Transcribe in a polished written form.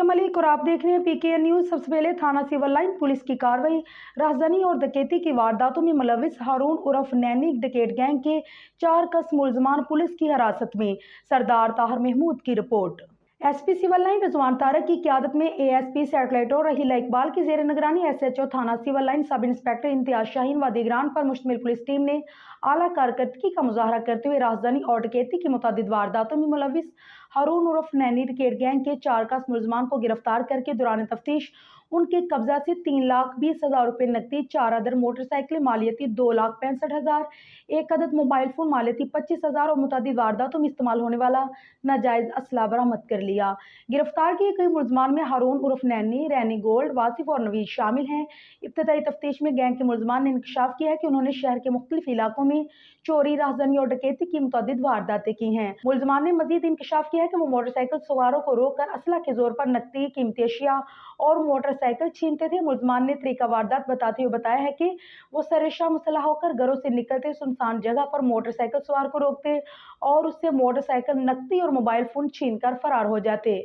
खुफिया मलिक और आप देख रहे हैं पीकेएन न्यूज। सबसे पहले थाना सिविल लाइन पुलिस की कार्रवाई। राहज़नी और डकैती की वारदातों में मुलविस हारून उर्फ नैनी डकैत गैंग के 4 कस मुलजमान पुलिस की हिरासत में। सरदार ताहिर महमूद की report. SP civil line Rizwan Tariq की क़यादत में एएसपी सैटेलाइट और रहीला इकबाल की जेर निगरानी एसएचओ थाना civil line sub inspector Imtiaz Shaheen व दीगरान पर मुश्तमिल पुलिस टीम ने आला कारकर्दगी का मुजाहरा करते हुए राहज़नी और डकैती की मुतअद्दिद वारदातों में मुलविस हारून उर्फ नैनी डकैत गैंग के 4 कस मुलजमान को गिरफ्तार करके दौरान तफ्तीश उनके कब्जा से 3,20,000 रुपये नकदी, 4 अदर मोटरसाइकिल मालियती 2,65,000, 1 अदद मोबाइल फोन मालियती 25,000 और मुतअद्दिद वारदातों में इस्तेमाल होने वाला नाजायज असला बरामद कर लिया। गिरफ्तार किए गए मुलजमान में हारून उर्फ नैनी, रैनी गोल्ड, वासिफ और नवीद शामिल हैं। इब्तदाई तफ्तीश में गैंग के मुलजमान ने इंकशाफ किया है कि उन्होंने शहर के मुख्तलिफ इलाकों में चोरी, राहज़नी और डकैती की मुतअद्दिद वारदातें की हैं। मुलजमान ने मजीद इंकशाफ किया है कि वो मोटरसाइकिल सवारों को रोक कर असला के जोर पर नकदी, कीमती अशिया और मोटरसाइकिल छीनते थे। मुलजमान ने तरीका वारदात बताते हुए बताया है कि वो सरेशा मुसल्लह होकर घरों से निकलते, सुनसान जगह पर मोटरसाइकिल सवार को रोकते और उससे मोटरसाइकिल, नकदी और मोबाइल फोन छीन कर फरार हो जाते।